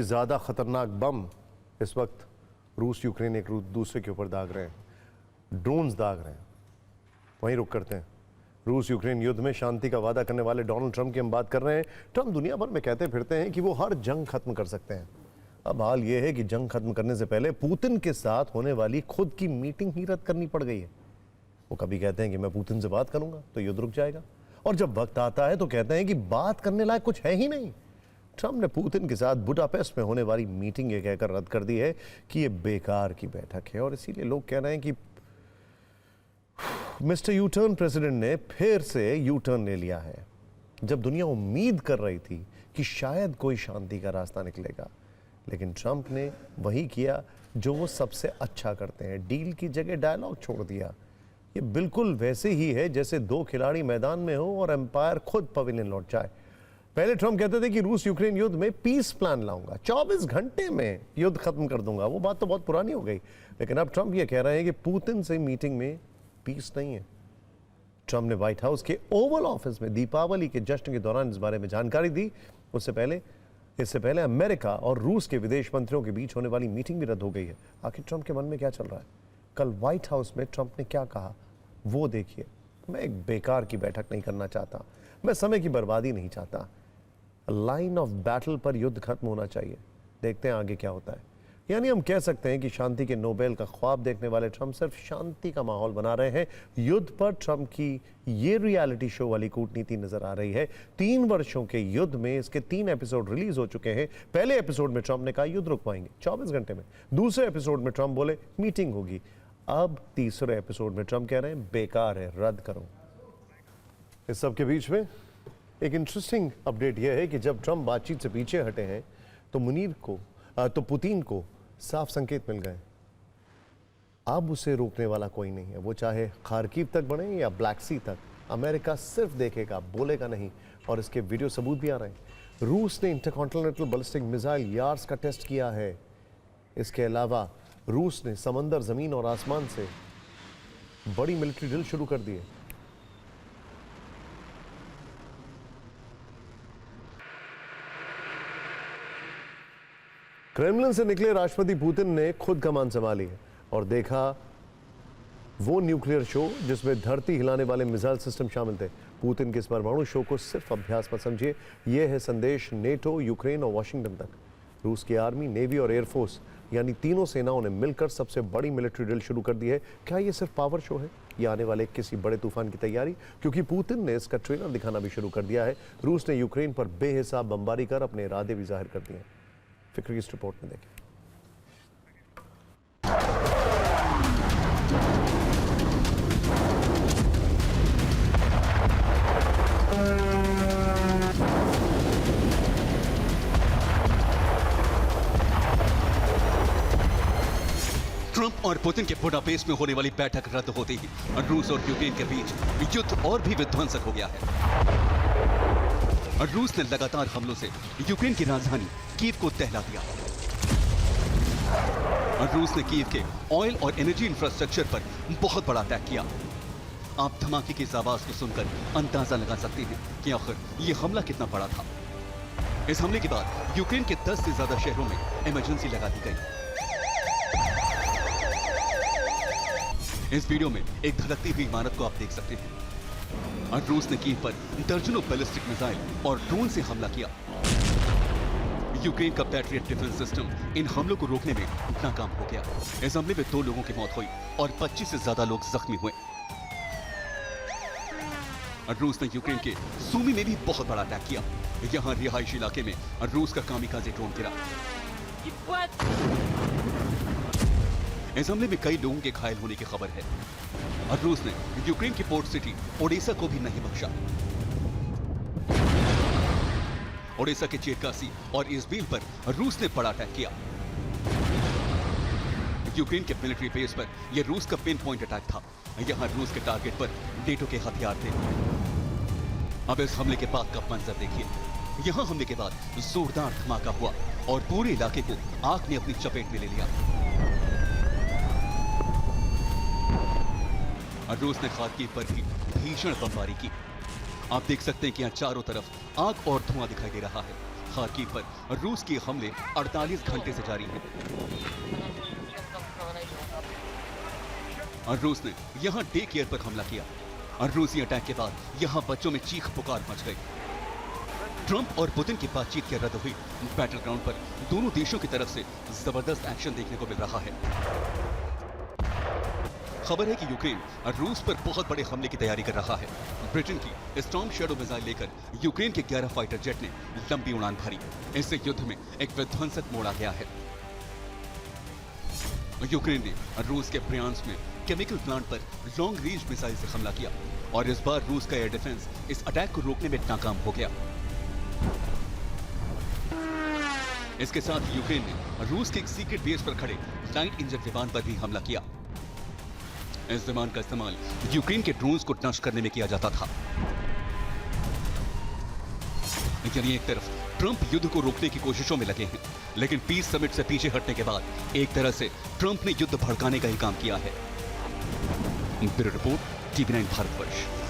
ज़्यादा ख़तरनाक बम इस वक्त रूस यूक्रेन एक दूसरे के ऊपर दाग रहे हैं, ड्रोन्स दाग रहे हैं। वहीं रुक करते हैं। रूस यूक्रेन युद्ध में शांति का वादा करने वाले डोनाल्ड ट्रंप की हम बात कर रहे हैं। ट्रंप दुनिया भर में कहते फिरते हैं कि वो हर जंग खत्म कर सकते हैं। अब हाल ये है कि जंग खत्म करने से पहले पुतिन के साथ होने वाली खुद की मीटिंग ही रद्द करनी पड़ गई है। वो कभी कहते हैं कि मैं पुतिन से बात करूंगा तो युद्ध रुक जाएगा, और जब वक्त आता है तो कहते हैं कि बात करने लायक कुछ है ही नहीं। ट्रंप ने पुतिन के साथ बुडापेस्ट में होने वाली मीटिंग ये कहकर रद्द कर दी है कि ये बेकार की बैठक है, और इसीलिए लोग कह रहे हैं कि मिस्टर यू टर्न प्रेसिडेंट ने फिर से यू टर्न ले लिया है। जब दुनिया उम्मीद कर रही थी कि शायद कोई शांति का रास्ता निकलेगा, लेकिन ट्रंप ने वही किया जो वो सबसे अच्छा करते हैं, डील की जगह डायलॉग छोड़ दिया। ये बिल्कुल वैसे ही है जैसे दो खिलाड़ी मैदान में हो और एम्पायर खुद पवेलियन लौट जाए। पहले ट्रंप कहते थे कि रूस यूक्रेन युद्ध में पीस प्लान लाऊंगा, 24 घंटे में युद्ध खत्म कर दूंगा। वो बात तो बहुत पुरानी हो गई, लेकिन अब ट्रंप ये कह रहे हैं कि पुतिन से मीटिंग में पीस नहीं है। ट्रंप ने व्हाइट हाउस के ओवल ऑफिस में दीपावली के जश्न के दौरान इस बारे में जानकारी दी। इससे पहले अमेरिका और रूस के विदेश मंत्रियों के बीच होने वाली मीटिंग भी रद्द हो गई है। आखिर ट्रंप के मन में क्या चल रहा है? कल व्हाइट हाउस में ट्रंप ने क्या कहा वो देखिए। मैं एक बेकार की बैठक नहीं करना चाहता, मैं समय की बर्बादी नहीं चाहता। लाइन ऑफ बैटल पर युद्ध खत्म होना चाहिए। देखते हैं आगे क्या होता है। यानी हम कह सकते हैं कि शांति के नोबेल का ख्वाब देखने वाले ट्रंप सिर्फ शांति का माहौल बना रहे हैं। युद्ध पर ट्रंप की ये रियलिटी शो वाली कूटनीति नजर आ रही है। 3 वर्षों के युद्ध में इसके 3 एपिसोड रिलीज हो चुके हैं। पहले एपिसोड में ट्रंप ने कहा युद्ध रुकवाएंगे 24 घंटे में। दूसरे एपिसोड में ट्रंप बोले मीटिंग होगी। अब तीसरे एपिसोड में ट्रंप कह रहे हैं बेकार है, रद्द करो। इस सब के बीच में एक इंटरेस्टिंग अपडेट यह है कि जब ट्रंप बातचीत से पीछे हटे हैं तो पुतिन को साफ संकेत मिल गए। अब उसे रोकने वाला कोई नहीं है। वो चाहे खार्किव तक बढ़े या ब्लैक सी तक, अमेरिका सिर्फ देखेगा, बोलेगा नहीं। और इसके वीडियो सबूत भी आ रहे हैं। रूस ने इंटरकॉन्टिनेंटल बैलिस्टिक मिसाइल यार्स का टेस्ट किया है। इसके अलावा रूस ने समंदर, जमीन और आसमान से बड़ी मिलिट्री ड्रिल शुरू कर दी है। क्रेमलिन से निकले राष्ट्रपति पुतिन ने खुद कमान संभाली है और देखा वो न्यूक्लियर शो जिसमें धरती हिलाने वाले मिसाइल सिस्टम शामिल थे। पुतिन के इस परमाणु शो को सिर्फ अभ्यास मत समझिए, यह है संदेश नेटो, यूक्रेन और वॉशिंगटन तक। रूस की आर्मी, नेवी और एयरफोर्स यानी तीनों सेनाओं ने मिलकर सबसे बड़ी मिलिट्री ड्रिल शुरू कर दी है। क्या ये सिर्फ पावर शो है या आने वाले किसी बड़े तूफान की तैयारी? क्योंकि पुतिन ने इसका ट्रेलर दिखाना भी शुरू कर दिया है। रूस ने यूक्रेन पर बेहिसाब बमबारी कर अपने इरादे भी जाहिर कर दिए हैं। फिक्र की इस रिपोर्ट में देखें। ट्रंप और पुतिन के बुडापेस्ट में होने वाली बैठक रद्द होते ही रूस और यूक्रेन के बीच युद्ध और भी विध्वंसक हो गया है। रूस ने लगातार हमलों से यूक्रेन की राजधानी कीव को दहला दिया। रूस ने कीव के ऑयल और एनर्जी इंफ्रास्ट्रक्चर पर बहुत बड़ा अटैक किया। आप धमाके की इस आवाज को सुनकर अंदाजा लगा सकते हैं कि आखिर यह हमला कितना बड़ा था। इस हमले के बाद यूक्रेन के 10 से ज्यादा शहरों में इमरजेंसी लगा दी गई। इस वीडियो में एक धड़कती हुई इमारत को आप देख सकते हैं। रूस ने कीव पर दर्जनों बैलिस्टिक मिसाइल और ड्रोन से हमला किया। यूक्रेन का पैट्रियट डिफेंस सिस्टम इन हमलों को रोकने में नाकाम हो गया। इस हमले में 2 लोगों की मौत हुई और 25 से ज्यादा लोग जख्मी हुए। रूस ने यूक्रेन के सूमी में भी बहुत बड़ा अटैक किया। यहाँ रिहायशी इलाके में रूस का कामिकाज़े ड्रोन गिरा। इस हमले में कई लोगों के घायल होने की खबर है। और रूस ने यूक्रेन की पोर्ट सिटी ओडेसा को भी नहीं बख्शा। ओडेसा के चेरकासी और इज़बिल पर रूस ने बड़ा अटैक किया। यूक्रेन के मिलिट्री बेस पर यह रूस का पिन पॉइंट अटैक था। यहां रूस के टारगेट पर नेटो के हथियार थे। अब इस हमले के बाद का मंजर देखिए। यहां हमले के बाद जोरदार धमाका हुआ और पूरे इलाके को आग ने अपनी चपेट में ले लिया। रूस ने खार्किव पर भी भीषण बमबारी की। आप देख सकते हैं कि यहाँ चारों तरफ आग और धुआं दिखाई दे रहा है। खार्किव पर रूस के हमले 48 घंटे से जारी हैं। और रूस ने यहां डे केयर पर हमला किया और रूसी अटैक के बाद यहां बच्चों में चीख पुकार मच गई। ट्रंप और पुतिन की बातचीत के रद्द हुई बैटल ग्राउंड पर दोनों देशों की तरफ से जबरदस्त एक्शन देखने को मिल रहा है। खबर है कि यूक्रेन रूस पर बहुत बड़े हमले की तैयारी कर रहा है। ब्रिटेन की स्टॉर्म शैडो मिसाइल लेकर यूक्रेन के 11 फाइटर जेट ने लंबी उड़ान भरी। इससे युद्ध में एक विध्वंसक मोड़ आ गया है। यूक्रेन ने रूस के ब्रियांस्क में केमिकल प्लांट पर लॉन्ग रेंज मिसाइल से हमला किया और इस बार रूस का एयर डिफेंस इस अटैक को रोकने में नाकाम हो गया। इसके साथ यूक्रेन ने रूस के एक सीक्रेट बेस पर खड़े लाइट इंजन विमान पर भी हमला किया। इस विमान का इस्तेमाल यूक्रेन के ड्रोन्स को नष्ट करने में किया जाता था। यानी एक तरफ ट्रंप युद्ध को रोकने की कोशिशों में लगे हैं, लेकिन पीस समिट से पीछे हटने के बाद एक तरह से ट्रंप ने युद्ध भड़काने का ही काम किया है। Bureau report, TV9 Bharatvarsh.